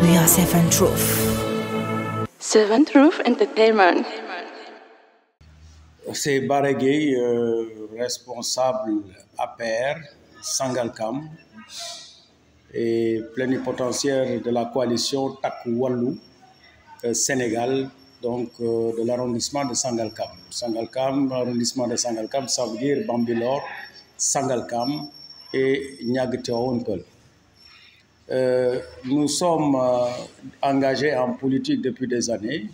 We are Seven Truth. Seven Truth Entertainment. C'est Baragay, responsable APR, Sangalkam, et plénipotentiaire de la coalition Takku Wallu Sénégal, donc de l'arrondissement de Sangalkam. L'arrondissement de Sangalkam, ça veut dire Bambilor, Sangalkam et Niaga-Tivaouane-Peulh. Nous sommes engagés en politique depuis des années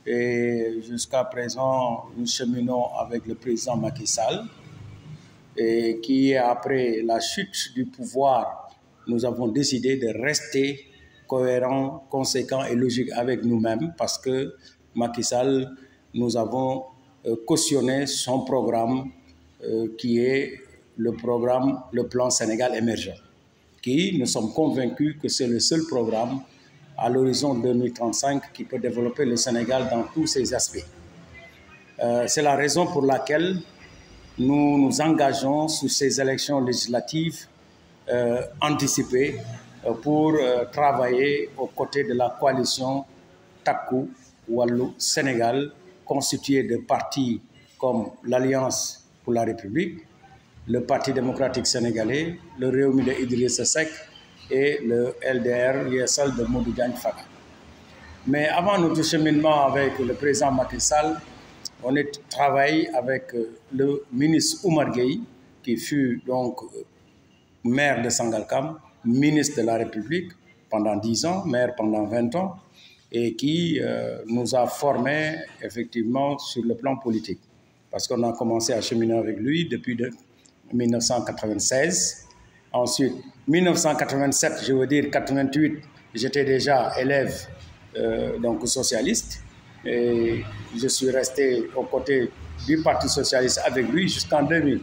et jusqu'à présent, nous cheminons avec le président Macky Sall et qui, après la chute du pouvoir, nous avons décidé de rester cohérents, conséquents et logiques avec nous-mêmes parce que Macky Sall, nous avons cautionné son programme qui est le plan Sénégal émergent, qui nous sommes convaincus que c'est le seul programme à l'horizon 2035 qui peut développer le Sénégal dans tous ses aspects. C'est la raison pour laquelle nous nous engageons sur ces élections législatives anticipées pour travailler aux côtés de la coalition Takku Wallu Sénégal, constituée de partis comme l'Alliance pour la République, le Parti démocratique sénégalais, le Rewmi de Idrissa Seck et le LDR-USL de Modou Diagne Fada. Mais avant notre cheminement avec le président Macky Sall, on a travaillé avec le ministre Oumar Gueye, qui fut donc maire de Sangalkam, ministre de la République pendant 10 ans, maire pendant 20 ans, et qui nous a formés effectivement sur le plan politique. Parce qu'on a commencé à cheminer avec lui depuis 1996. Ensuite, 1987, je veux dire 88, j'étais déjà élève donc socialiste. Et je suis resté aux côtés du Parti socialiste avec lui jusqu'en 2000.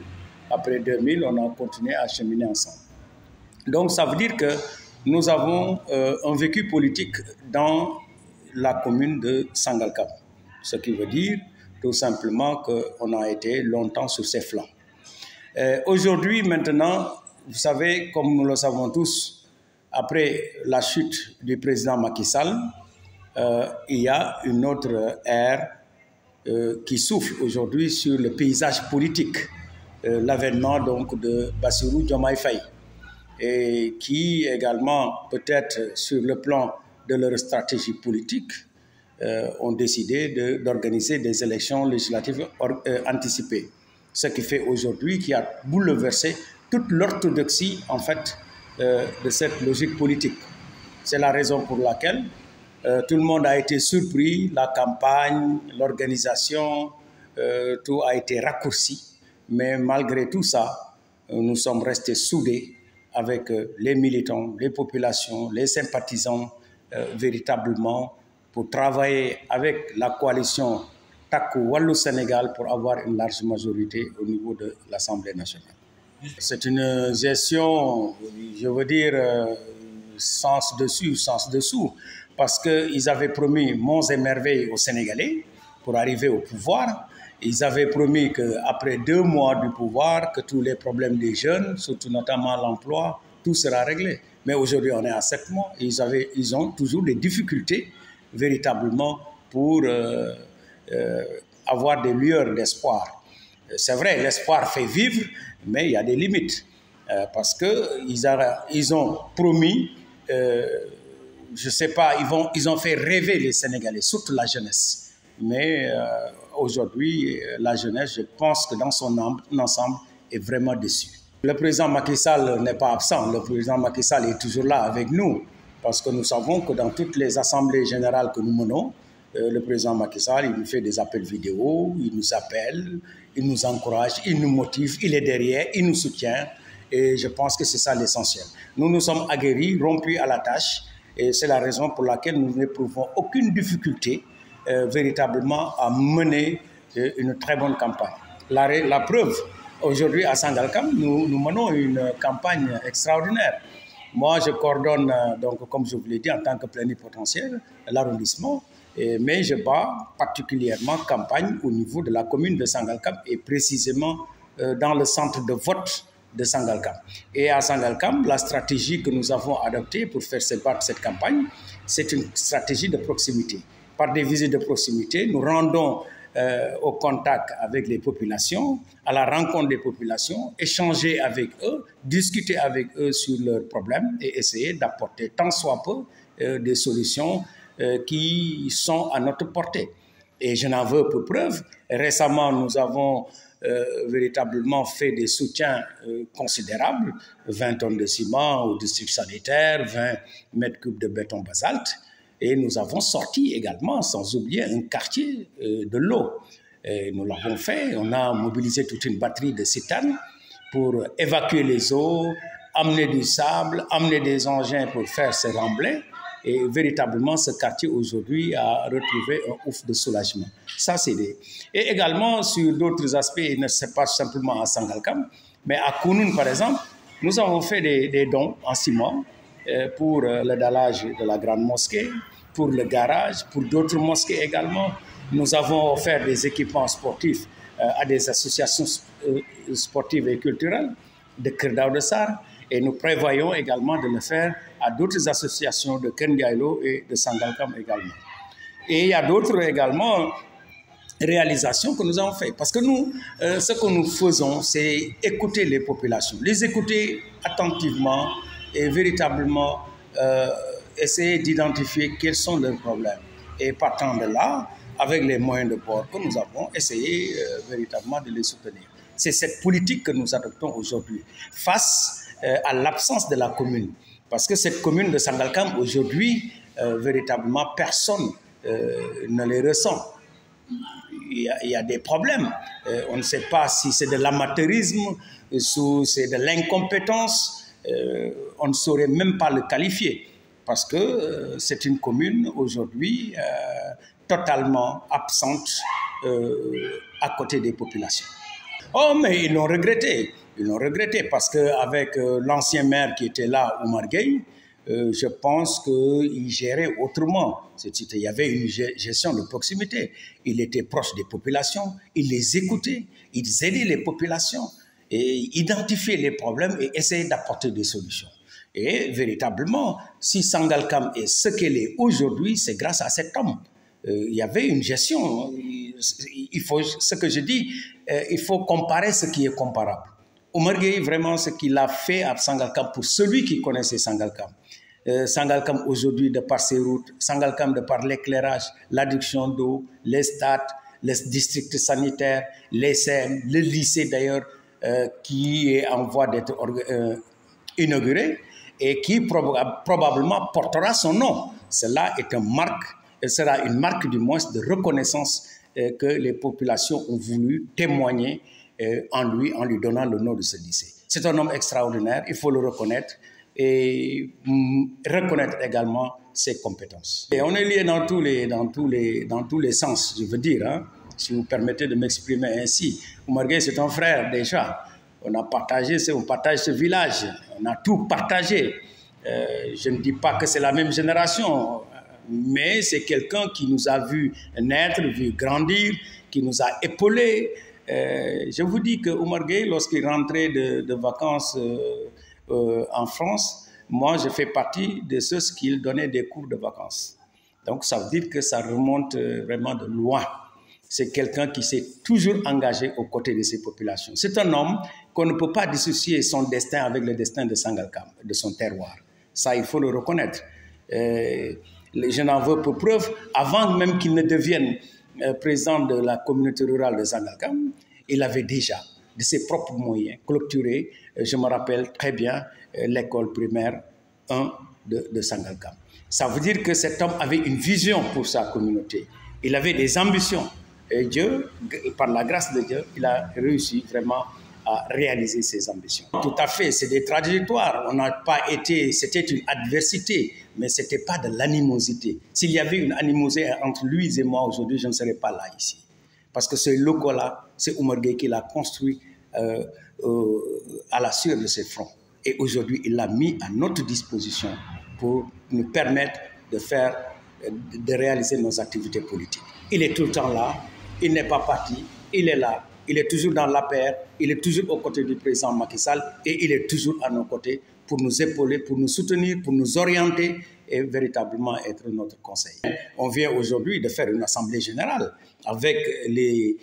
Après 2000, on a continué à cheminer ensemble. Donc, ça veut dire que nous avons un vécu politique dans la commune de Sangalkam. Ce qui veut dire tout simplement qu'on a été longtemps sur ses flancs. Aujourd'hui, maintenant, vous savez, comme nous le savons tous, après la chute du président Macky Sall, il y a une autre ère qui souffle aujourd'hui sur le paysage politique, l'avènement donc de Bassirou Diomaye Faye, et qui également, peut-être sur le plan de leur stratégie politique, ont décidé d'organiser des élections législatives anticipées. Ce qui fait aujourd'hui qu'il a bouleversé toute l'orthodoxie en fait de cette logique politique. C'est la raison pour laquelle tout le monde a été surpris, la campagne, l'organisation, tout a été raccourci. Mais malgré tout ça, nous sommes restés soudés avec les militants, les populations, les sympathisants, véritablement pour travailler avec la coalition Takku Wallu Sénégal pour avoir une large majorité au niveau de l'Assemblée nationale. C'est une gestion, je veux dire, sens dessus, sens dessous, parce qu'ils avaient promis monts et merveilles aux Sénégalais pour arriver au pouvoir. Ils avaient promis qu'après 2 mois du pouvoir, que tous les problèmes des jeunes, surtout notamment l'emploi, tout sera réglé. Mais aujourd'hui, on est à 7 mois et ils ont toujours des difficultés véritablement pour avoir des lueurs d'espoir. C'est vrai, l'espoir fait vivre, mais il y a des limites. Parce qu'ils ont promis, je ne sais pas, ils ont fait rêver les Sénégalais, surtout la jeunesse. Mais aujourd'hui, la jeunesse, je pense que dans son ensemble, est vraiment déçue. Le président Macky Sall n'est pas absent. Le président Macky Sall est toujours là avec nous. Parce que nous savons que dans toutes les assemblées générales que nous menons, le président Macky Sall, il nous fait des appels vidéo, il nous appelle, il nous encourage, il nous motive, il est derrière, il nous soutient. Et je pense que c'est ça l'essentiel. Nous nous sommes aguerris, rompus à la tâche. Et c'est la raison pour laquelle nous n'éprouvons aucune difficulté véritablement à mener une très bonne campagne. La preuve, aujourd'hui à Sangalkam, nous menons une campagne extraordinaire. Moi, je coordonne, donc, comme je vous l'ai dit, en tant que plénipotentiaire, l'arrondissement, mais je bats particulièrement campagne au niveau de la commune de Sangalkam et précisément dans le centre de vote de Sangalkam. Et à Sangalkam, la stratégie que nous avons adoptée pour faire battre cette campagne, c'est une stratégie de proximité. Par des visites de proximité, nous rendons au contact avec les populations, à la rencontre des populations, échanger avec eux, discuter avec eux sur leurs problèmes et essayer d'apporter tant soit peu des solutions qui sont à notre portée. Et je n'en veux pour preuve. Récemment, nous avons véritablement fait des soutiens considérables, 20 tonnes de ciment au district sanitaire, 20 mètres cubes de béton basalte. Et nous avons sorti également, sans oublier, un quartier de l'eau. Nous l'avons fait, on a mobilisé toute une batterie de citernes pour évacuer les eaux, amener du sable, amener des engins pour faire ces remblais. Et véritablement, ce quartier aujourd'hui a retrouvé un ouf de soulagement. Ça, c'est des... Et également, sur d'autres aspects, ne c'est pas simplement à Sangalkam, mais à Kounoune, par exemple, nous avons fait des dons en ciment pour le dallage de la grande mosquée, pour le garage, pour d'autres mosquées également. Nous avons offert des équipements sportifs à des associations sportives et culturelles de Kirdao de Sar, et nous prévoyons également de le faire à d'autres associations de Kendiaïlo et de Sangalkam également. Et il y a d'autres également réalisations que nous avons faites. Parce que nous, ce que nous faisons, c'est écouter les populations, les écouter attentivement et véritablement essayer d'identifier quels sont leurs problèmes. Et partant de là, avec les moyens de bord que nous avons, essayer véritablement de les soutenir. C'est cette politique que nous adoptons aujourd'hui face à l'absence de la commune. Parce que cette commune de Sangalkam, aujourd'hui, véritablement, personne ne les ressent. Il y a des problèmes. On ne sait pas si c'est de l'amateurisme, si c'est de l'incompétence. On ne saurait même pas le qualifier. Parce que c'est une commune, aujourd'hui, totalement absente à côté des populations. Oh, mais ils l'ont regretté. Ils l'ont regretté parce qu'avec l'ancien maire qui était là, Oumar Gueye, je pense qu'il gérait autrement. Il y avait une gestion de proximité. Il était proche des populations, il les écoutait, il aidait les populations et identifiait les problèmes et essayait d'apporter des solutions. Et véritablement, si Sangalkam est ce qu'elle est aujourd'hui, c'est grâce à cet homme. Il y avait une gestion. Il faut, ce que je dis, il faut comparer ce qui est comparable. Oumar Gueye, vraiment, ce qu'il a fait à Sangalkam, pour celui qui connaissait Sangalkam. Sangalkam aujourd'hui, de par ses routes, Sangalkam de par l'éclairage, l'adduction d'eau, les stades, les districts sanitaires, les SEM, le lycée d'ailleurs, qui est en voie d'être inauguré et qui probablement portera son nom. Cela est une marque, sera une marque du moins de reconnaissance que les populations ont voulu témoigner en lui donnant le nom de ce lycée. C'est un homme extraordinaire, il faut le reconnaître et reconnaître également ses compétences. Et on est liés dans tous les sens, je veux dire, hein, si vous permettez de m'exprimer ainsi. Oumar Gueye, c'est un frère déjà. On a partagé, on partage ce village, on a tout partagé. Je ne dis pas que c'est la même génération, mais c'est quelqu'un qui nous a vu naître, vu grandir, qui nous a épaulés. Je vous dis que Oumar Gueye, lorsqu'il rentrait de vacances en France, moi je fais partie de ceux qui donnaient des cours de vacances. Donc ça veut dire que ça remonte vraiment de loin. C'est quelqu'un qui s'est toujours engagé aux côtés de ces populations. C'est un homme qu'on ne peut pas dissocier son destin avec le destin de Sangalkam, de son terroir. Ça, il faut le reconnaître. Je n'en veux pour preuve, avant même qu'il ne devienne président de la communauté rurale de Sangalkam, il avait déjà, de ses propres moyens, clôturé, je me rappelle très bien, l'école primaire 1 de Sangalkam. Ça veut dire que cet homme avait une vision pour sa communauté. Il avait des ambitions. Et Dieu, par la grâce de Dieu, il a réussi vraiment à réaliser ses ambitions. Tout à fait, c'est des trajectoires. On n'a pas été, c'était une adversité, mais ce n'était pas de l'animosité. S'il y avait une animosité entre lui et moi aujourd'hui, je ne serais pas là ici. Parce que ce logo-là, c'est Oumar Gueye qui l'a construit à la sueur de ses fronts. Et aujourd'hui, il l'a mis à notre disposition pour nous permettre de réaliser nos activités politiques. Il est tout le temps là, il n'est pas parti, il est là, il est toujours dans l'APR, il est toujours aux côtés du président Macky Sall et il est toujours à nos côtés pour nous épauler, pour nous soutenir, pour nous orienter et véritablement être notre conseil. On vient aujourd'hui de faire une assemblée générale avec les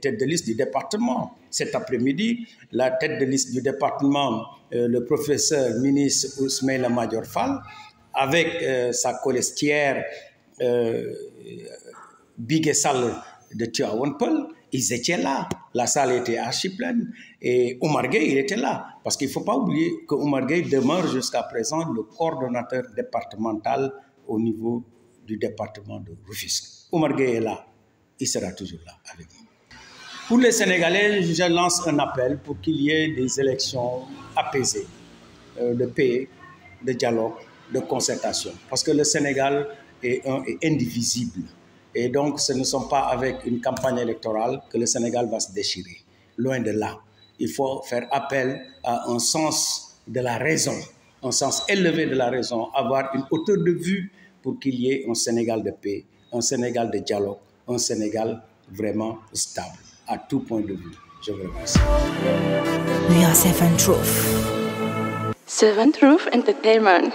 têtes de liste du département. Cet après-midi, la tête de liste du département, le professeur ministre Ismaïla Madior Fall, avec sa colistière Bigué Sall de Tivaouane Peulh, ils étaient là. La salle était archi pleine. Et Oumar Gueye, il était là. Parce qu'il ne faut pas oublier que Oumar Gueye demeure jusqu'à présent le coordonnateur départemental au niveau du département de Rufisque. Oumar Gueye est là. Il sera toujours là avec nous. Pour les Sénégalais, je lance un appel pour qu'il y ait des élections apaisées, de paix, de dialogue, de concertation. Parce que le Sénégal est indivisible. Et donc, ce ne sont pas avec une campagne électorale que le Sénégal va se déchirer. Loin de là. Il faut faire appel à un sens de la raison, un sens élevé de la raison, avoir une hauteur de vue pour qu'il y ait un Sénégal de paix, un Sénégal de dialogue, un Sénégal vraiment stable, à tout point de vue. Je vous remercie. We are 7 Truth. 7 Truth Entertainment.